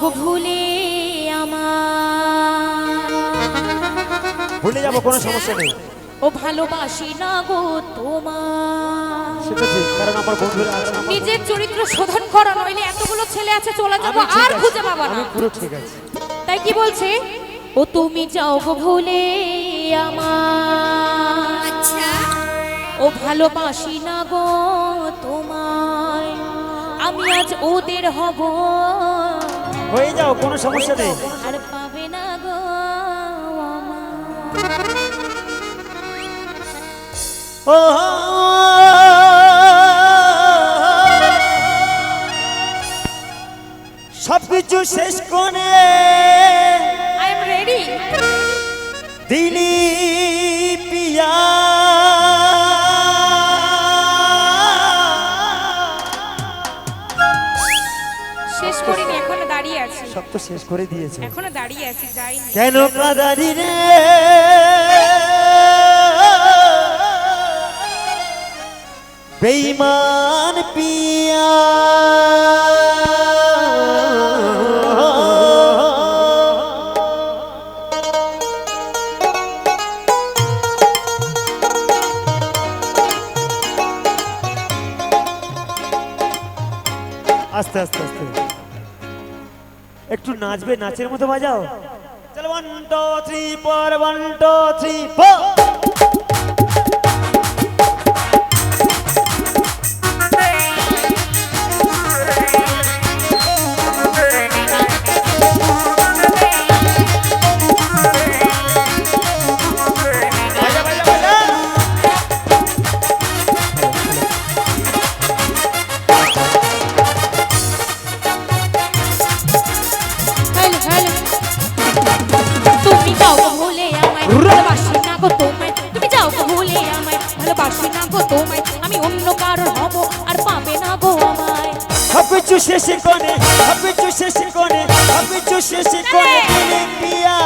গো ভুলে আমার। ভুলে যাবো, কোনো সমস্যা নেই। ও ভালোবাসি না গো তোমার। সেটা ঠিক, কারণ আমার বন্ধুরা আছে। নিজের চরিত্র শোধন করা, নইলে এতগুলো ছেলে আছে চলে যাবো আর খুঁজে পাবো না। আমি পুরো ঠিক আছে। তাই কি বলছে, ও তুমি যাও গো ভুলে আমার। আচ্ছা ও ভালোবাসি না গো তোমায়, আমি আজ ওদের হব। হয়ে যাও, কোনো সমস্যা নেই। আর পাবে না গো ও সবকিছু শেষ করে আই এম রেডি। দিলি পিয়া শেষ করিনি, এখনো দাঁড়িয়ে আছি। সব তো শেষ করে দিয়েছে। এখনো দাঁড়িয়ে আছি, যাইনি। কেন কাদারি রে বেঈমান পিয়া আস্তে আস্তে আস্তে একটু নাচবে, নাচের মতো বাজাও। চলো 1 2 3 4 1 2 3 4। Hello hello. তুমি যাও গো ভুলে আমায়, ভালোবাসি না গো তোমায়। তুমি যাও গো ভুলে আমায়, ভালোবাসি না গো তোমায়, আমি অন্য কারোর হব। আর পাবে না গো আমায়। সবকিছু শেষ করে, সবকিছু শেষ করে, সবকিছু শেষ করে দিলি পিয়া।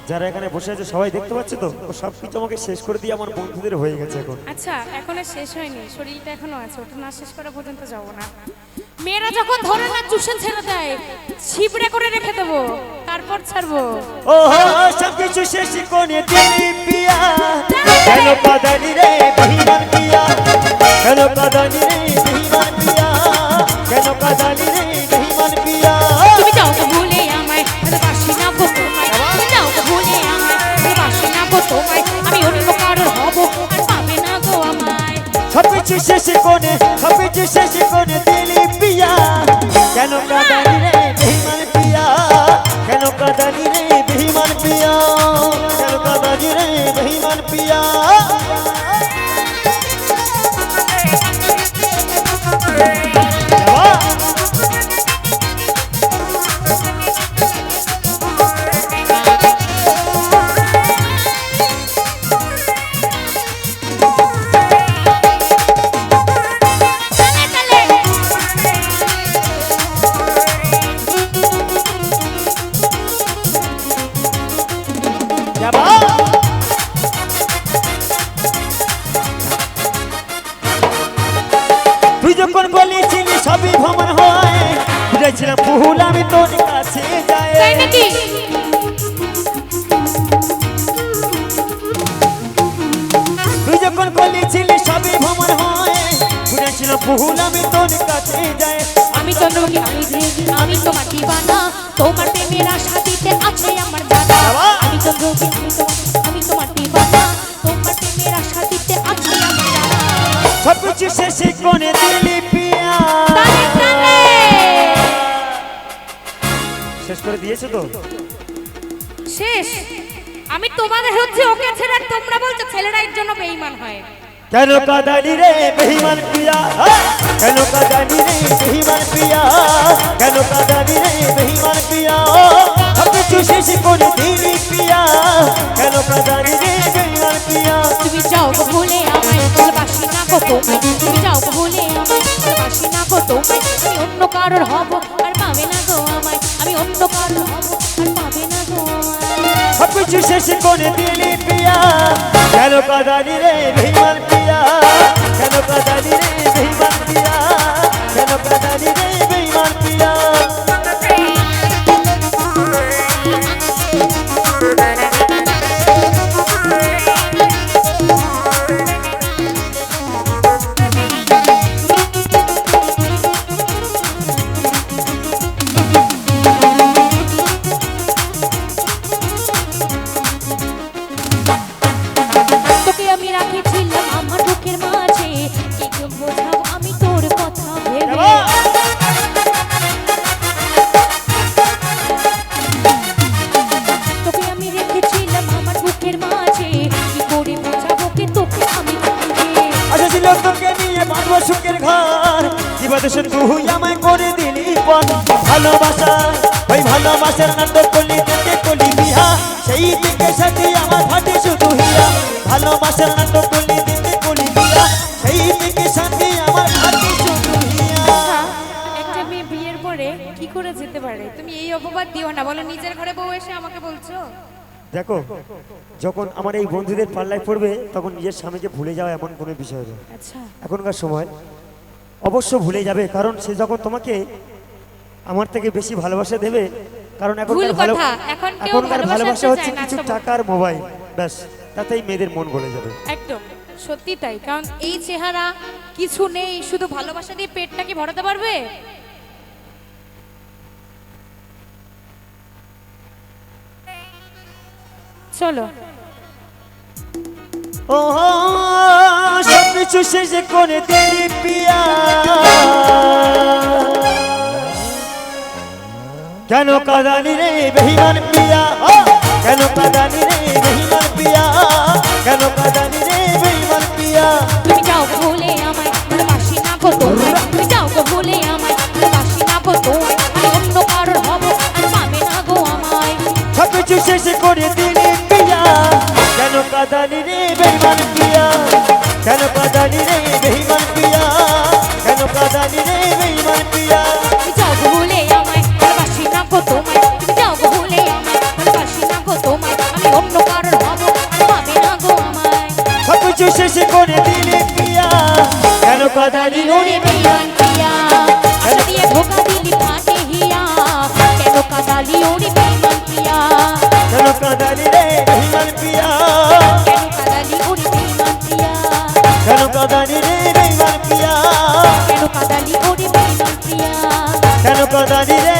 যারা এখানে বসে আছে সবাই দেখতে পাচ্ছে তো, ও সবকিছু আমাকে শেষ করে দিয়ে আমার বন্ধুদের হয়ে গেছে এখন। আচ্ছা, এখনো শেষ হয়নি, শরীরটা এখনো আছে, ওটা না শেষ করা পর্যন্ত যাব না। মেয়েরা যখন ধরে না চুষে ছেড়ে দেয়, ছিপড়ে করে রেখে দেবো, তারপর ছাড়বো। ও সবকিছু শেষ করে দিলি পিয়া। কেন কাদানি রে বেঈমান পিয়া, কেন কাদানি রে বেঈমান পিয়া, কেন কাদানি রে বেঈমান পিয়া। তুমি যাও গো ভুলে আমায়, ভালোবাসি না গো তোমায়। তুমি যাও গো ভুলে আমায়, ভালোবাসি না গো তোমায়, আমি অন্য কারোর হব। আর পাবে না গো আমায়। সবকিছু শেষ করে, সবকিছু শেষ করে দিলি পিয়া। কেন কাদানি রে বেঈমান পিয়া, কেন কাদানি রে বেঈমান পিয়া, কেন কাদানি রে বেঈমান পিয়া। তুই যখন বলেছিলি সবই ভ্রমণ হয়, বুঝেছিলাম ভুল আমি তোর কাছে যাই। তাই নাকি? তুই যখন বলেছিলি সবই ভ্রমণ হয়, বুঝেছিলাম ভুল আমি তোর কাছে যাই। আমি তো নবী, আমি দেবী, আমি তোমার দিবানা, তোমার প্রেমের আশা দিতে আছে আমার জানা। আমি তো নবী, আমি তোমার দিবানা, তোমার প্রেমের আশা দিতে আছে আমার জানা। সবকিছু শেষ করে দিলি পিয়া। তালে তালে। শেষ করে দিয়েছো তো? শেষ। আমি তোমাদের হচ্ছে ওকে ছেড়ে, আর তোমরা বলছো ছেলেরা এর জন্য বেঈমান হয়। কেন কাদানি রে বেঈমান পিয়া, কেন কাদানি রে বেঈমান পিয়া, কেন কাদানি রে বেঈমান পিয়া। সবকিছু শেষ করে দিলি পিয়া, কেন কাদানি রে বেঈমান পিয়া। তুমি যাও গো ভুলে আমায়, ভালোবাসি না গো তোমায়। তুমি যাও গো ভুলে আমায়, ভালোবাসি না গো তোমায়, আমি অন্য কারোর হব। আর পাবে না গো আমায়, আমি অন্য কারোর হব। আর পাবে না গো আমায়। সবকিছু শেষ করে দিলি পিয়া। কেন কাদানি রে বেঈমান পিয়া, কেন কাদানি রে বেঈমান পিয়া, কেন কাদানি রে ভেবেছিল তোকে নিয়ে বাঁধবো সুখের ঘর জীবদেশ তুই আমায় করে দিলি পথ ভালোবাসা ওই ভালোবাসার নাটক করলি দেখে করলি বিহা সেই থেকে সাথে আমার ফাটে শুধু হিয়া ভালোবাসার নাটক করলি দেখে করলি বিহা সেই থেকে সাথে আমার ফাটে শুধু হিয়া একটা মেয়ে বিয়ের পরে কি করে যেতে পারে? তুমি এই অপবাদ দিও না, বলো নিজের ঘরে বউ এসে আমাকে বলছো। দেখো যখন আমার এই বন্ধুদের পাল্লায় পড়বে তখন নিজের স্বামীকে ভুলে যাওয়া এমন কোনো বিষয় নয় আচ্ছা, এখনকার সময় অবশ্য ভুলে যাবে কারণ সে যখন তোমাকে আমার থেকে বেশি ভালোবাসা দেবে কারণ ভুল এখনকার কথা, এখন কেউ এখনকার ভালোবাসা ভালোবাসা হচ্ছে চায় না, কিছু সব- টাকার মোবাইল ব্যাস তাতেই মেয়েদের মন গলে যাবে একদম সত্যি তাই। কারণ এই চেহারা কিছু নেই, শুধু ভালোবাসা দিয়ে পেটটা কি ভরাতে পারবে? চলো ও সব কিছু শেষ করে দিলি পিয়া কেন কাঁদানি রে বেঈমান পিয়া কেন কাঁদানি রে বেঈমান পিয়া কেন কাঁদানি রে বেঈমান পিয়া তুমি যাও গো ভুলে আমায়, ভালোবাসি না গো তোমায়। তুমি যাও গো ভুলে আমায়, ভালোবাসি না গো তোমায়। আমি অন্য কারোর হব, আর পাবে না গো আমায়। সব কিছু শেষ করে দিলি পিয়া কেন কাঁদানি রে বেঈমান পিয়া কেন কাঁদানি রে বেঈমান পিয়া কেন কাঁদানি রে বেঈমান পিয়া তুমি যাও গো ভুলে আমায়, ভালোবাসি না গো তোমায়। তুমি যাও গো ভুলে আমায়, ভালোবাসি না গো তোমায়। আমি অন্য কারোর হব, আর পাবে না গো আমায়। সব কিছু শেষ করে দিলি পিয়া কেন কাঁদানি রে ওরে বেঈমান পিয়া, আশা দিয়ে ধোঁকা দিলি ফাটে হিয়া। কেন কাঁদালি ওরে বেঈমান পিয়া? কেন কাঁদানি রে বেঈমান পিয়া কেন কাঁদালি ওরে বেঈমান পিয়া? কেন কাঁদানি রে বেঈমান পিয়া কেন কাঁদালি ওরে বেঈমান পিয়া? কেন কাঁদানি রে